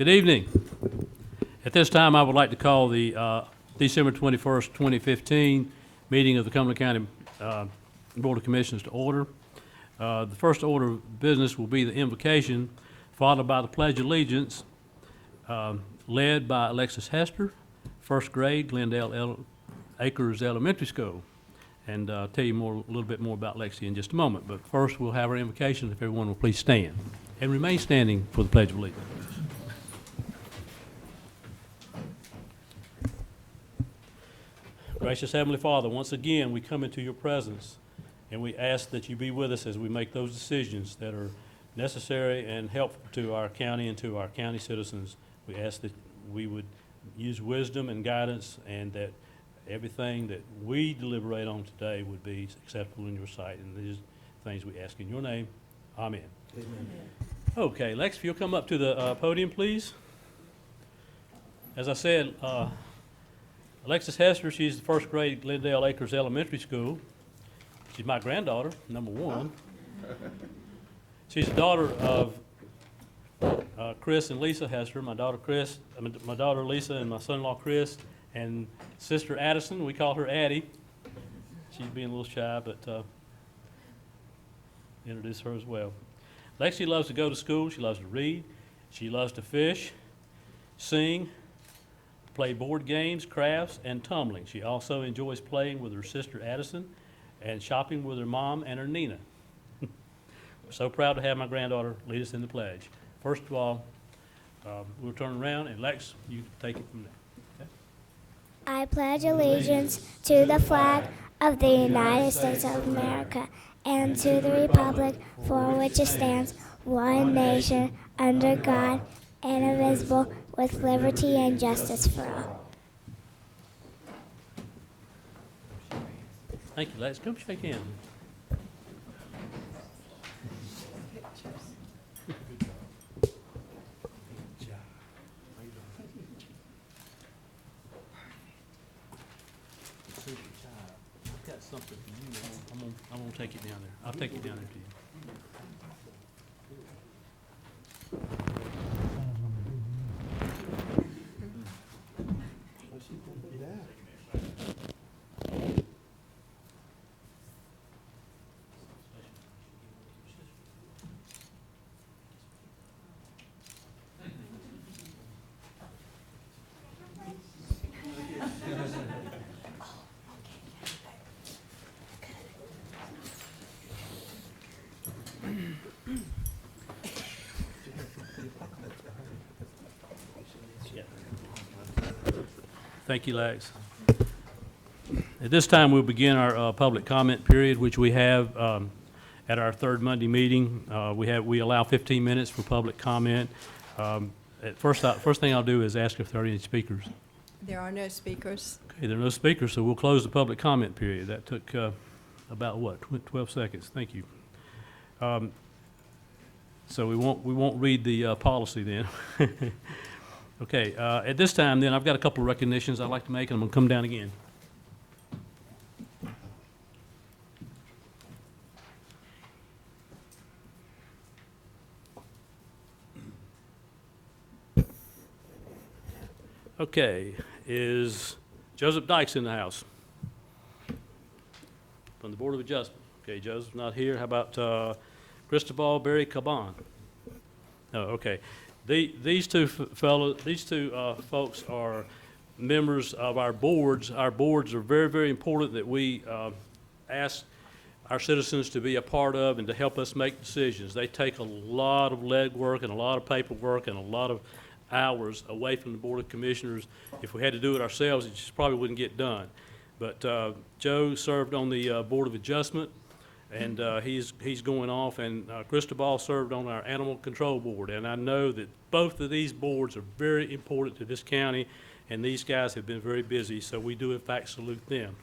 Good evening. At this time, I would like to call the December 21st, 2015 meeting of the Cumberland County Board of Commissioners to order. The first order of business will be the invocation, followed by the Pledge of Allegiance, led by Alexis Hester, first grade, Glendale Acres Elementary School. And I'll tell you a little bit more about Lexi in just a moment. But first, we'll have our invocation. If everyone will please stand and remain standing for the Pledge of Allegiance. Gracious Heavenly Father, once again, we come into your presence, and we ask that you be with us as we make those decisions that are necessary and helpful to our county and to our county citizens. We ask that we would use wisdom and guidance, and that everything that we deliberate on today would be acceptable in your sight. And these things we ask in your name. Amen. Amen. Okay, Lex, if you'll come up to the podium, please. As I said, Alexis Hester, she's the first grade at Glendale Acres Elementary School. She's my granddaughter, number one. She's the daughter of Chris and Lisa Hester, my daughter Lisa and my son-in-law Chris, and sister Addison. We call her Addie. She's being a little shy, but introduce her as well. Lexi loves to go to school. She loves to read. She loves to fish, sing, play board games, crafts, and tumbling. She also enjoys playing with her sister Addison and shopping with her mom and her Nina. We're so proud to have my granddaughter lead us in the pledge. First of all, we'll turn around, and Lex, you take it from there. Okay? I pledge allegiance to the flag of the United States of America and to the republic for which it stands, one nation, under God, indivisible, with liberty and justice for all. Thank you, Lex. Come shake hands. I've got something for you. I'm gonna take it down there. I'll take it down there to you. Thank you, Lex. At this time, we'll begin our public comment period, which we have at our third Monday meeting. We allow 15 minutes for public comment. First thing I'll do is ask if there are any speakers. There are no speakers. Okay, there are no speakers, so we'll close the public comment period. That took about, 12 seconds. Thank you. So we won't read the policy then. Okay, at this time then, I've got a couple of recognitions I'd like to make, and I'm going to come down again. Okay, is Joseph Dykes in the house? From the Board of Adjustment. Okay, Joseph's not here. How about Cristobal Berry Caban? No, okay. These two folks are members of our boards. Our boards are very, very important that we ask our citizens to be a part of and to help us make decisions. They take a lot of legwork and a lot of paperwork and a lot of hours away from the Board of Commissioners. If we had to do it ourselves, it just probably wouldn't get done. But Joe served on the Board of Adjustment, and he's going off, and Cristobal served on our Animal Control Board. And I know that both of these boards are very important to this county, and these guys have been very busy, so we do in fact salute them.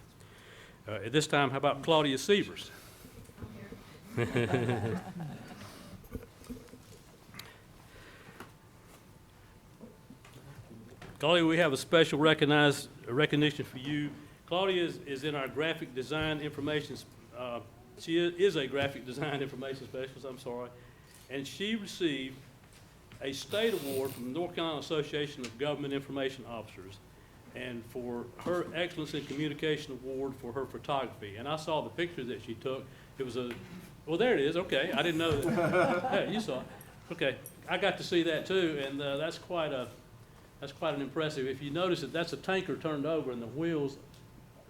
At this time, how about Claudia Sievers? Claudia, we have a special recognition for you. Claudia is in our graphic design information. She is a graphic design information specialist, I'm sorry. And she received a state award from the North Carolina Association of Government Information Officers, and for her Excellence in Communication Award for her photography. And I saw the picture that she took. It was well, there it is. Okay, I didn't know that. Hey, you saw it. Okay, I got to see that too, and that's quite an impressive. If you notice that that's a tanker turned over, and the wheels,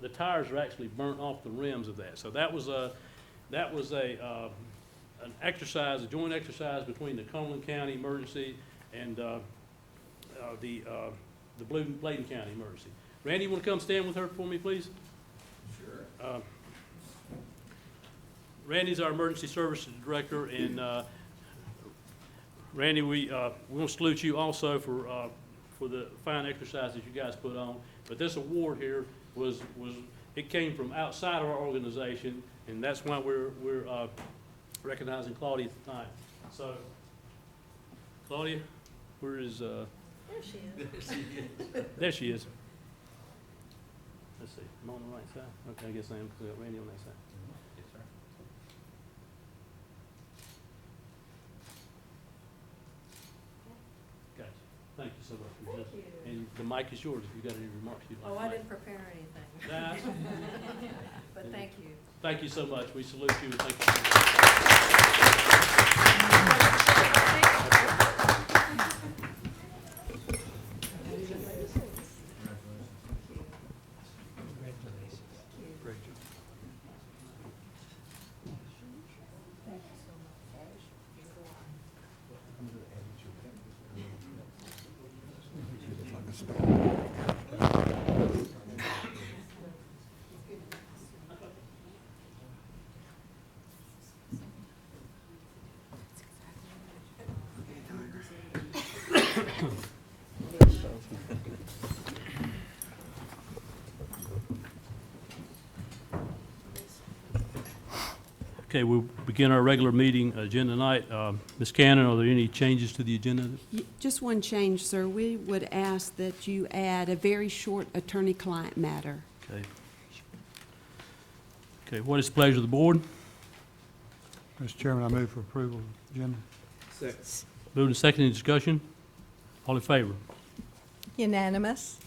the tires are actually burnt off the rims of that. So that was an exercise, a joint exercise between the Cumberland County Emergency and the Bladen County Emergency. Randy, you want to come stand with her for me, please? Sure. Randy's our Emergency Services Director, and Randy, we want to salute you also for the fine exercise that you guys put on. But this award here it came from outside of our organization, and that's why we're recognizing Claudia tonight. So, Claudia, where is? There she is. There she is. Let's see. I'm on the right side. Okay, I guess I am, because I got Randy on that side. Yes, sir. Gotcha. Thank you so much. Thank you. And the mic is yours if you've got any remarks you'd like to Oh, make. I didn't prepare anything. Nah, But thank you. thank you so much. We salute you and thank you. Okay, we'll begin our regular meeting agenda tonight. Ms. Cannon, are there any changes to the agenda? Just one change, sir. We would ask that you add a very short attorney-client matter. Okay. Okay, what is the pleasure of the board? Mr. Chairman, I move for approval of the agenda. Moved and seconded, discussion. All in favor? Unanimous.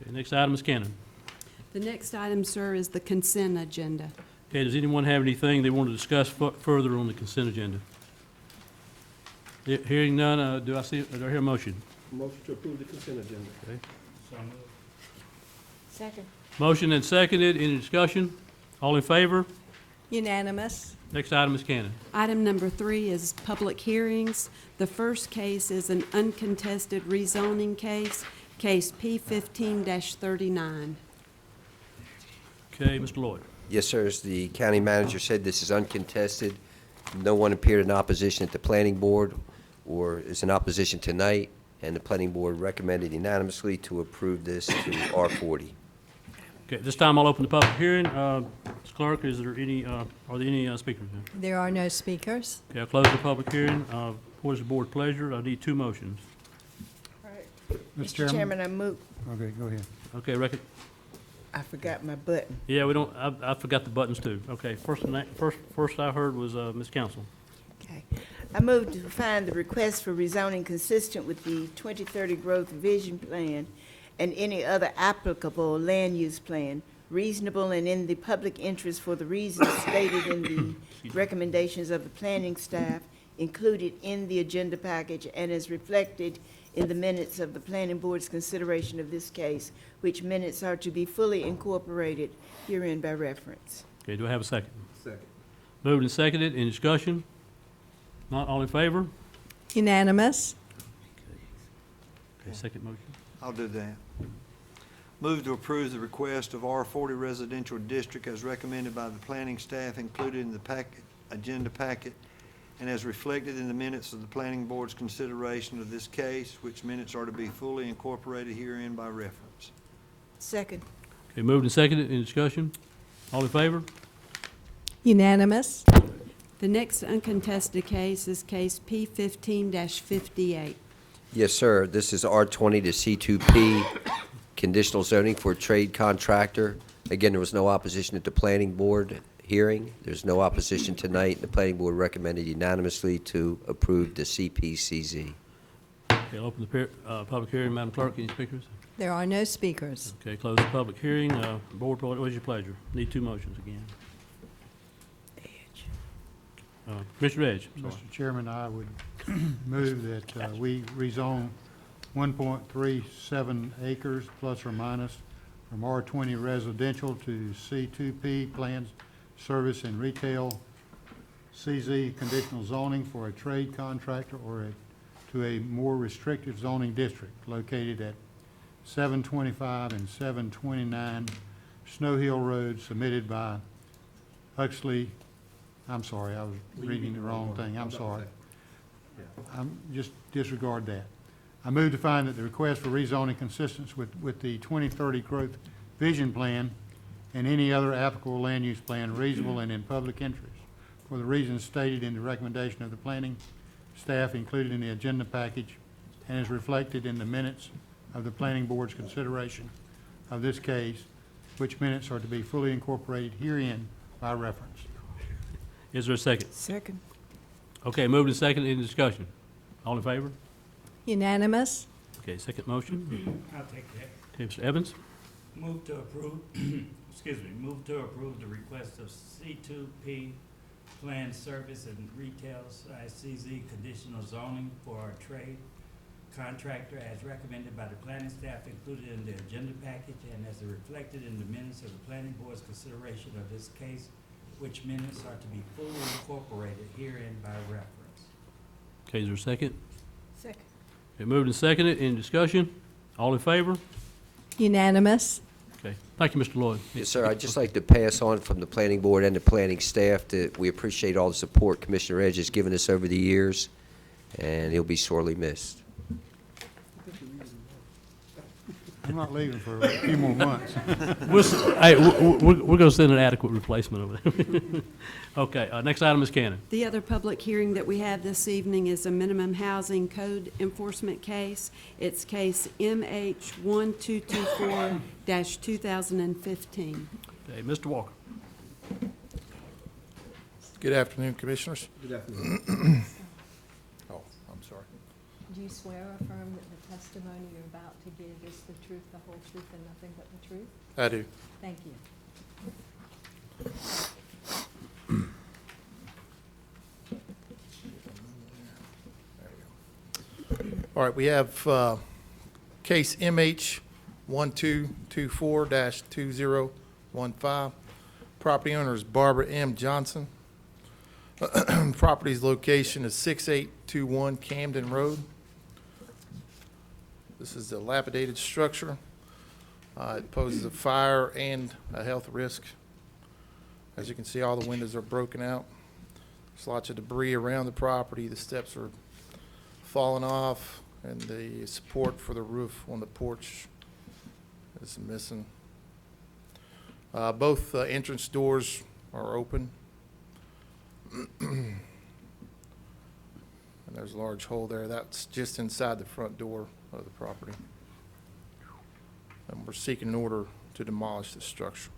Okay, next item is Cannon. The next item, sir, is the consent agenda. Okay, does anyone have anything they want to discuss further on the consent agenda? Hearing none, do I hear a motion? Motion to approve the consent agenda. Okay. Second. Motion and seconded, any discussion? All in favor? Unanimous. Next item is Cannon. Item number 3 is public hearings. The first case is an uncontested rezoning case, case P15-39. Okay, Mr. Lloyd. Yes, sir. As the county manager said, this is uncontested. No one appeared in opposition at the planning board or is in opposition tonight, and the planning board recommended unanimously to approve this to R40. Okay, this time I'll open the public hearing. Ms. Clerk, are there any speakers? There are no speakers. Okay, I'll close the public hearing. What is the board's pleasure? I need two motions. Mr. Chairman, I move, Okay, go ahead. Okay, record. I forgot my button. Yeah, we don't, I forgot the buttons too. Okay, first I heard was Ms. Council. Okay. I move to find the request for rezoning consistent with the 2030 Growth Vision Plan and any other applicable land use plan, reasonable and in the public interest for the reasons stated in the recommendations of the planning staff included in the agenda package and as reflected in the minutes of the planning board's consideration of this case, which minutes are to be fully incorporated herein by reference. Okay, do I have a second? Second. Moved and seconded. Any discussion? Not all in favor? Unanimous. Okay, second motion. I'll do that. Move to approve the request of R40 Residential District as recommended by the planning staff included in the agenda packet and as reflected in the minutes of the planning board's consideration of this case, which minutes are to be fully incorporated herein by reference. Second. Okay, moved and seconded. Any discussion? All in favor? Unanimous. The next uncontested case is case P15-58. Yes, sir. This is R20 to C2P, conditional zoning for a trade contractor. Again, there was no opposition at the planning board hearing. There's no opposition tonight. The planning board recommended unanimously to approve the CPCZ. Okay, I'll open the public hearing. Madam Clerk, any speakers? There are no speakers. Okay, close the public hearing. Board, what is your pleasure? Need two motions again. Commissioner Edge, sorry. Mr. Chairman, I would move that we rezone 1.37 acres plus or minus from R20 residential to C2P planned service and retail, CZ conditional zoning for a trade contractor or to a more restrictive zoning district located at 725 and 729 Snow Hill Road, submitted by Huxley. I'm sorry, I was reading the wrong thing. I'm sorry. Just disregard that. I move to find that the request for rezoning consistent with the 2030 Growth Vision Plan and any other applicable land use plan reasonable and in public interest for the reasons stated in the recommendation of the planning staff included in the agenda package and is reflected in the minutes of the planning board's consideration of this case, which minutes are to be fully incorporated herein by reference. Is there a second? Second. Okay, moved and second, any discussion? All in favor? Unanimous? Okay, second motion. I'll take that. Okay, Mr. Evans? Move to approve, move to approve the request of C2P planned service and retail CZ conditional zoning for our trade contractor as recommended by the planning staff included in the agenda package and as reflected in the minutes of the planning board's consideration of this case, which minutes are to be fully incorporated herein by reference. Okay, is there a second? Second. Okay, moved and seconded, any discussion? All in favor? Unanimous? Okay, thank you, Mr. Lloyd. Yes, sir. I'd just like to pass on from the planning board and the planning staff that we appreciate all the support Commissioner Edge has given us over the years, and he'll be sorely missed. I'm not leaving for a few more months. We're gonna send an adequate replacement over there. Okay, next item is Cannon. The other public hearing that we have this evening is a minimum housing code enforcement case. It's case MH 1224-2015. Okay, Mr. Walker. Good afternoon, Commissioners. Good afternoon. Oh, I'm sorry. Do you swear or affirm that the testimony you're about to give is the truth, the whole truth, and nothing but the truth? I do. Thank you. All right, we have case MH 1224-2015. Property owner is Barbara M. Johnson. Property's location is 6821 Camden Road. This is a dilapidated structure. It poses a fire and a health risk. As you can see, all the windows are broken out. There's lots of debris around the property. The steps are falling off, and the support for the roof on the porch is missing. Both entrance doors are open. And there's a large hole there. That's just inside the front door of the property. And we're seeking an order to demolish the structure.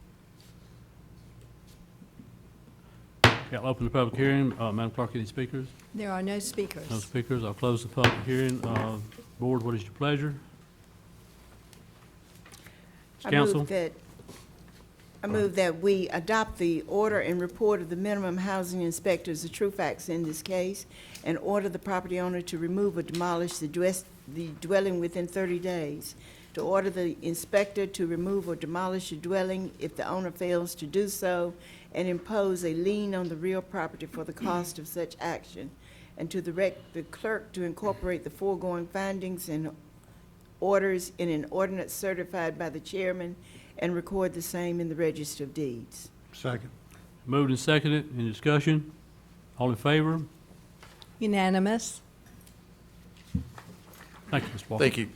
Okay, I'll open the public hearing. Madam Clerk, any speakers? There are no speakers. No speakers. I'll close the public hearing. Board, what is your pleasure? Council? I move that we adopt the order and report of the minimum housing inspectors, the true facts in this case, and order the property owner to remove or demolish the dwelling within 30 days. To order the inspector to remove or demolish the dwelling if the owner fails to do so, and impose a lien on the real property for the cost of such action. And to direct the clerk to incorporate the foregoing findings and orders in an ordinance certified by the chairman and record the same in the Register of Deeds. Second. Moved and seconded. Any discussion? All in favor? Unanimous? Thank you, Mr. Walker. Thank you.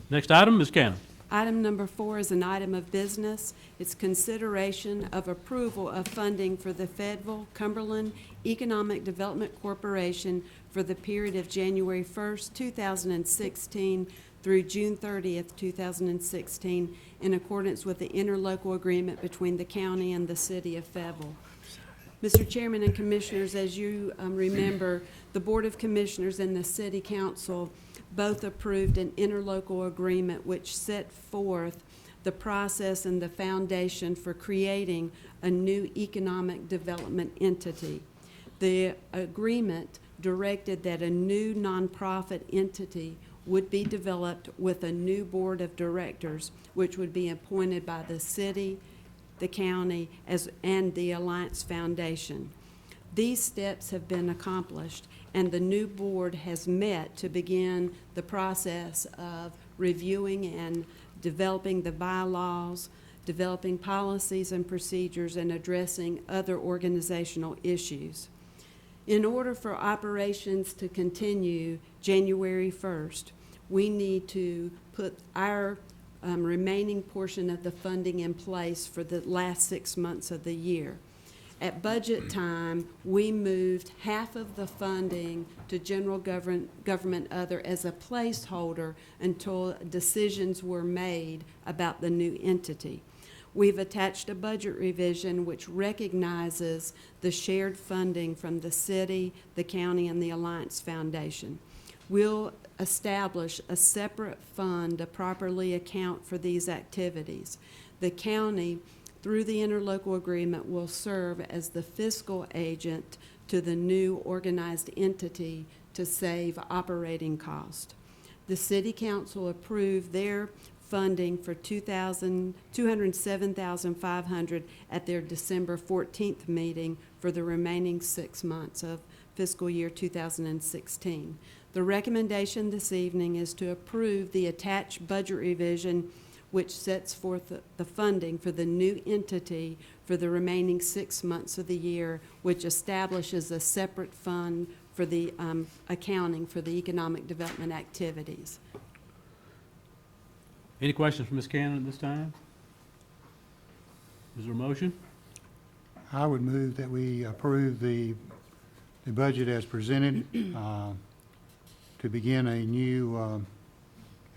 Next item is Cannon. Item number 4 is an item of business. It's consideration of approval of funding for the Fayetteville Cumberland Economic Development Corporation for the period of January 1st, 2016 through June 30th, 2016, in accordance with the interlocal agreement between the county and the city of Fayetteville. Mr. Chairman and Commissioners, as you remember, the Board of Commissioners and the City Council both approved an interlocal agreement which set forth the process and the foundation for creating a new economic development entity. The agreement directed that a new nonprofit entity would be developed with a new board of directors, which would be appointed by the city, the county, and the Alliance Foundation. These steps have been accomplished, and the new board has met to begin the process of reviewing and developing the bylaws, developing policies and procedures, and addressing other organizational issues. In order for operations to continue January 1st, we need to put our remaining portion of the funding in place for the last 6 months of the year. At budget time, we moved half of the funding to general government other as a placeholder until decisions were made about the new entity. We've attached a budget revision which recognizes the shared funding from the city, the county, and the Alliance Foundation. We'll establish a separate fund to properly account for these activities. The county, through the interlocal agreement, will serve as the fiscal agent to the new organized entity to save operating costs. The City Council approved their funding for $207,500 at their December 14th meeting for the remaining 6 months of fiscal year 2016. The recommendation this evening is to approve the attached budget revision which sets forth the funding for the new entity for the remaining 6 months of the year, which establishes a separate fund for the accounting for the economic development activities. Any questions from Ms. Cannon at this time? Is there a motion? I would move that we approve the budget as presented to begin a new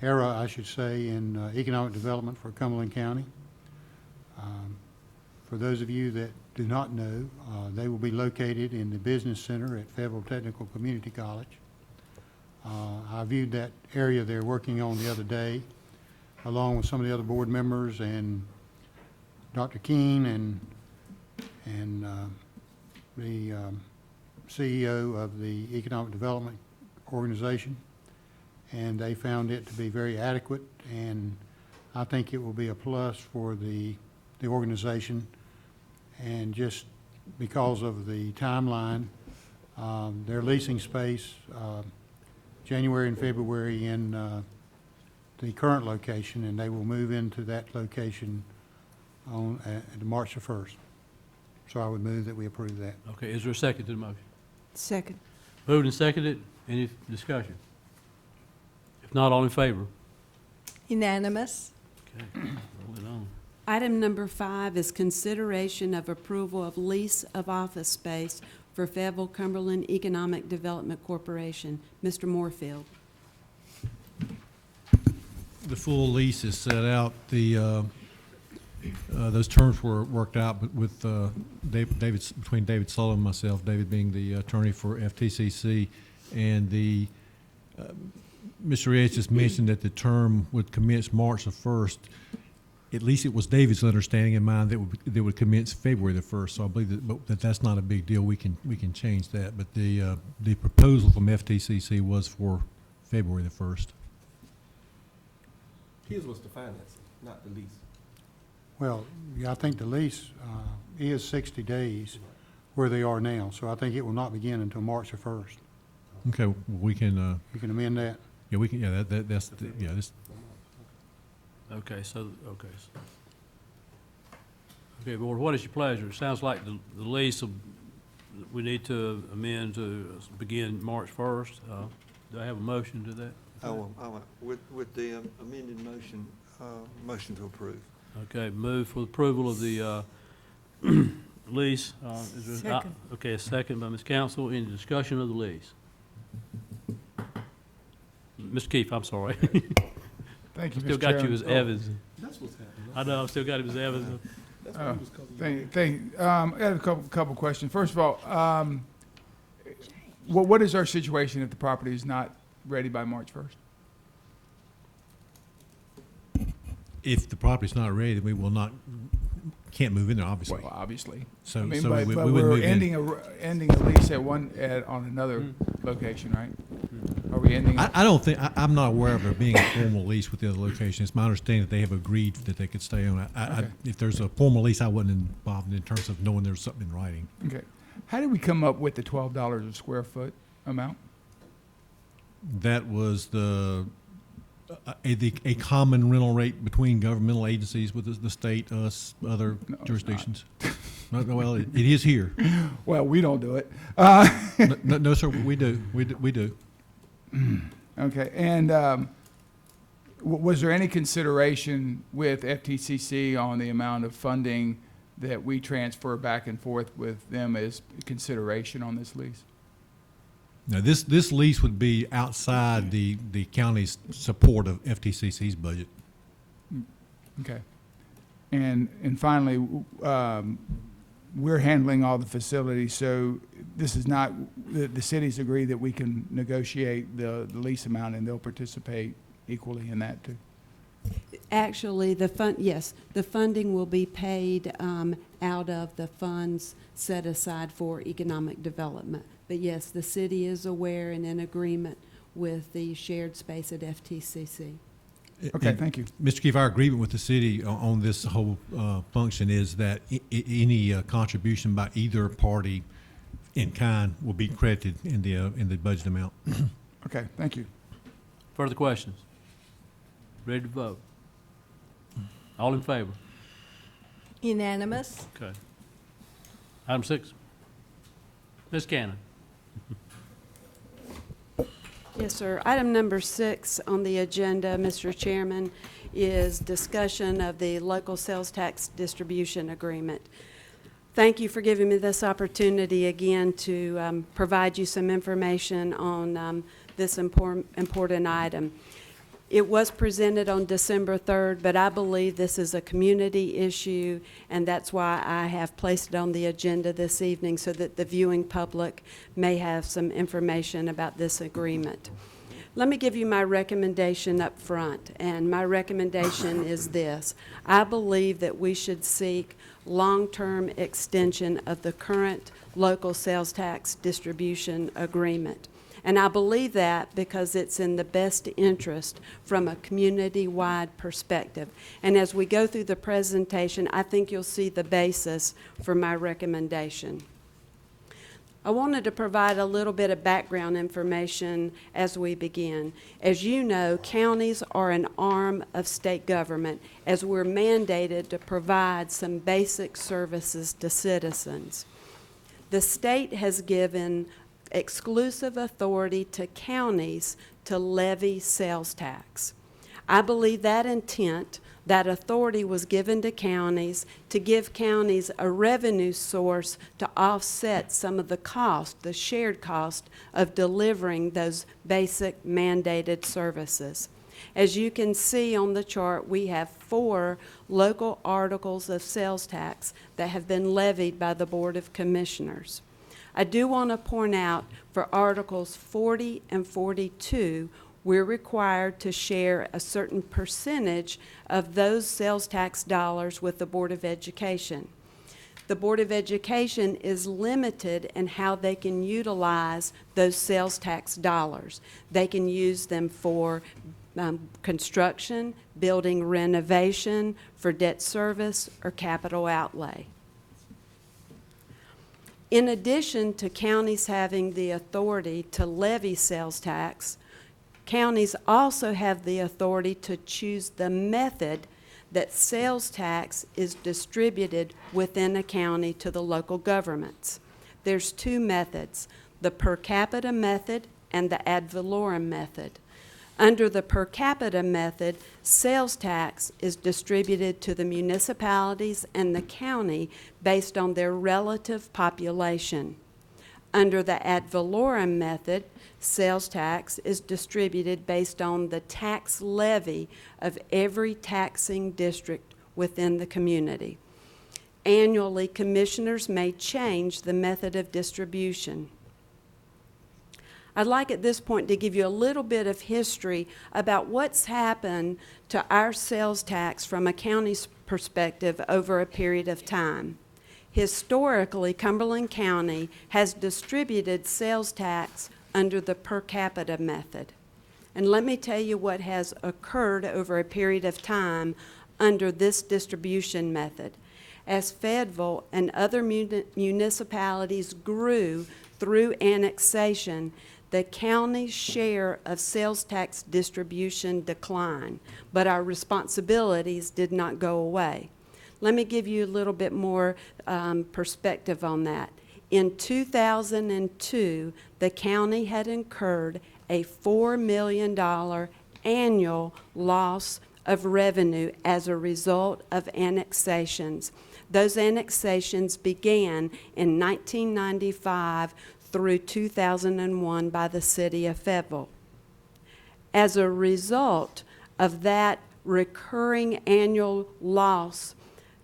era, I should say, in economic development for Cumberland County. For those of you that do not know, they will be located in the Business Center at Fayetteville Technical Community College. I viewed that area they're working on the other day, along with some of the other board members and Dr. Keene and the CEO of the Economic Development Organization, and they found it to be very adequate, and I think it will be a plus for the organization. And just because of the timeline, they're leasing space January and February in the current location, and they will move into that location on March the 1st. So I would move that we approve that. Okay, is there a second to the motion? Second. Moved and seconded. Any discussion? If not, all in favor? Unanimous. Okay, roll it on. Item number 5 is consideration of approval of lease of office space for Fayetteville Cumberland Economic Development Corporation. Mr. Moorfield. The full lease is set out. Those terms were worked out with between David Sullivan and myself, David being the attorney for FTCC, and Mr. Reyes just mentioned that the term would commence March the 1st. At least it was David's understanding in mind that it would commence February the 1st. So I believe that that's not a big deal. We can change that. But the proposal from FTCC was for February the 1st. His was the financing, not the lease. Well, yeah, I think the lease is 60 days where they are now, so I think it will not begin until March the 1st. Okay, we can. You can amend that? Yeah, we can. Yeah, that's yeah. This. Okay, okay, board, what is your pleasure? It sounds like the lease we need to amend to begin March 1st. Do I have a motion to that? With the amended motion, motion to approve. Okay, move for the approval of the lease. Is there, Second. okay, a second by Ms. Council. Any discussion of the lease? Mr. Keefe, I'm sorry. Thank you, Mr. Still got you Chairman. as Evans. That's what's happening. I know, I've still got him as Evans. That's what he was calling you. Thank you. I had a couple questions. First of all, what is our situation if the property is not ready by March 1st? If the property's not ready, then we will not, can't move in there, obviously. Well, obviously. So, I mean, so but we but wouldn't we're move in. ending a lease on another location, right? Are we ending? I don't think, I'm not aware of there being a formal lease with the other location. It's my understanding that they have agreed that they could stay on it. Okay. If there's a formal lease, I wasn't involved in terms of knowing there's something in writing. Okay. How did we come up with the $12 a square foot amount? That was a common rental rate between governmental agencies with the state, us, other No, it's jurisdictions. Well, it is here. Well, we don't do it. No, sir, we do. We do. Okay, and was there any consideration with FTCC on the amount of funding that we transfer back and forth with them as consideration on this lease? Now, this lease would be outside the county's support of FTCC's budget. Okay. And finally, we're handling all the facilities, so this is not, the cities agree that we can negotiate the lease amount and they'll participate equally in that too? Actually, yes, the funding will be paid out of the funds set aside for economic development. But yes, the city is aware and in agreement with the shared space at FTCC. Okay, And, thank you. Mr. Keefe, our agreement with the city on this whole function is that any contribution by either party in kind will be credited in the budget amount. Okay, thank you. Further questions? Ready to vote? All in favor? Unanimous? Okay. Item 6. Ms. Cannon. Yes, sir. Item number 6 on the agenda, Mr. Chairman, is discussion of the local sales tax distribution agreement. Thank you for giving me this opportunity again to provide you some information on this important item. It was presented on December 3rd, but I believe this is a community issue, and that's why I have placed it on the agenda this evening so that the viewing public may have some information about this agreement. Let me give you my recommendation up front, and my recommendation is this. I believe that we should seek long-term extension of the current local sales tax distribution agreement. And I believe that because it's in the best interest from a community-wide perspective. And as we go through the presentation, I think you'll see the basis for my recommendation. I wanted to provide a little bit of background information as we begin. As you know, counties are an arm of state government as we're mandated to provide some basic services to citizens. The state has given exclusive authority to counties to levy sales tax. I believe that intent, that authority was given to counties to give counties a revenue source to offset some of the cost, the shared cost of delivering those basic mandated services. As you can see on the chart, we have 4 local articles of sales tax that have been levied by the Board of Commissioners. I do want to point out for Articles 40 and 42, we're required to share a certain percentage of those sales tax dollars with the Board of Education. The Board of Education is limited in how they can utilize those sales tax dollars. They can use them for construction, building renovation, for debt service, or capital outlay. In addition to counties having the authority to levy sales tax, counties also have the authority to choose the method that sales tax is distributed within a county to the local governments. There's 2 methods, the per capita method and the ad valorem method. Under the per capita method, sales tax is distributed to the municipalities and the county based on their relative population. Under the ad valorem method, sales tax is distributed based on the tax levy of every taxing district within the community. Annually, commissioners may change the method of distribution. I'd like at this point to give you a little bit of history about what's happened to our sales tax from a county's perspective over a period of time. Historically, Cumberland County has distributed sales tax under the per capita method. And let me tell you what has occurred over a period of time under this distribution method. As Fayetteville and other municipalities grew through annexation, the county's share of sales tax distribution declined, but our responsibilities did not go away. Let me give you a little bit more perspective on that. In 2002, the county had incurred a $4 million annual loss of revenue as a result of annexations. Those annexations began in 1995 through 2001 by the city of Fayetteville. As a result of that recurring annual loss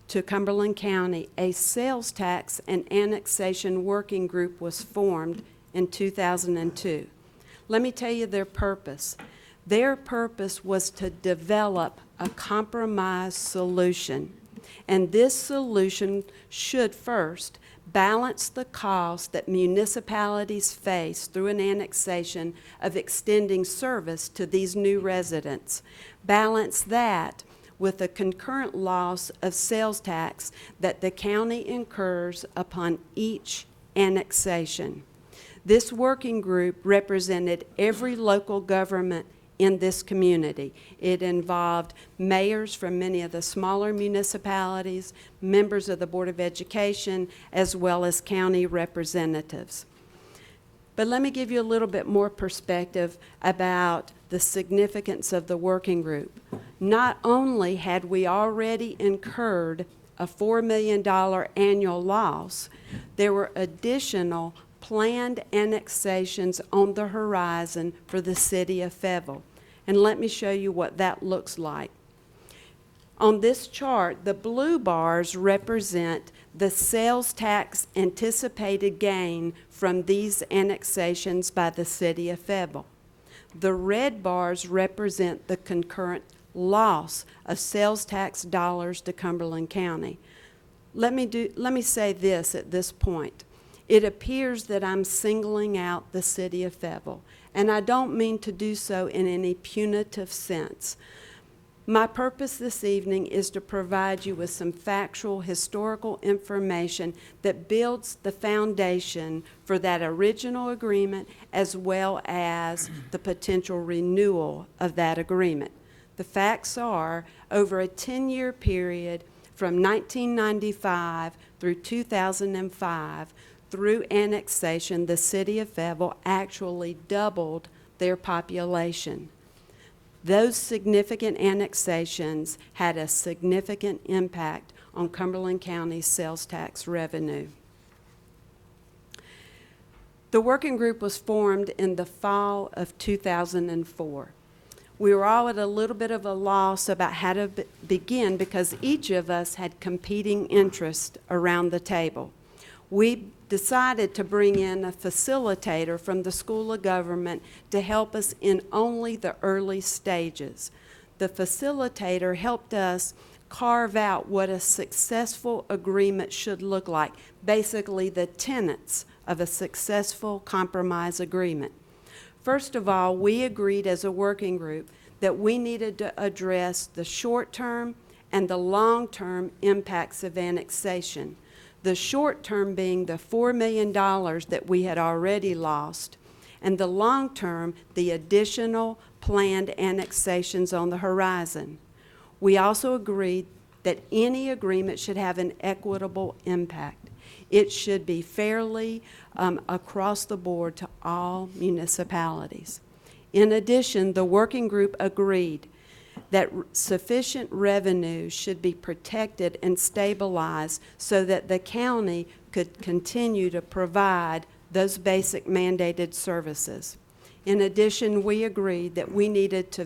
to Cumberland County, a sales tax and annexation working group was formed in 2002. Let me tell you their purpose. Their purpose was to develop a compromise solution, and this solution should first balance the cost that municipalities face through an annexation of extending service to these new residents. Balance that with a concurrent loss of sales tax that the county incurs upon each annexation. This working group represented every local government in this community. It involved mayors from many of the smaller municipalities, members of the Board of Education, as well as county representatives. But let me give you a little bit more perspective about the significance of the working group. Not only had we already incurred a $4 million annual loss, there were additional planned annexations on the horizon for the city of Fayetteville. And let me show you what that looks like. On this chart, the blue bars represent the sales tax anticipated gain from these annexations by the city of Fayetteville. The red bars represent the concurrent loss of sales tax dollars to Cumberland County. Let me say this at this point. It appears that I'm singling out the city of Fayetteville, and I don't mean to do so in any punitive sense. My purpose this evening is to provide you with some factual historical information that builds the foundation for that original agreement as well as the potential renewal of that agreement. The facts are, over a 10-year period from 1995 through 2005, through annexation, the city of Fayetteville actually doubled their population. Those significant annexations had a significant impact on Cumberland County's sales tax revenue. The working group was formed in the fall of 2004. We were all at a little bit of a loss about how to begin because each of us had competing interests around the table. We decided to bring in a facilitator from the School of Government to help us in only the early stages. The facilitator helped us carve out what a successful agreement should look like, basically the tenets of a successful compromise agreement. First of all, we agreed as a working group that we needed to address the short-term and the long-term impacts of annexation. The short term being the $4 million that we had already lost, and the long term, the additional planned annexations on the horizon. We also agreed that any agreement should have an equitable impact. It should be fairly across the board to all municipalities. In addition, the working group agreed that sufficient revenue should be protected and stabilized so that the county could continue to provide those basic mandated services. In addition, we agreed that we needed to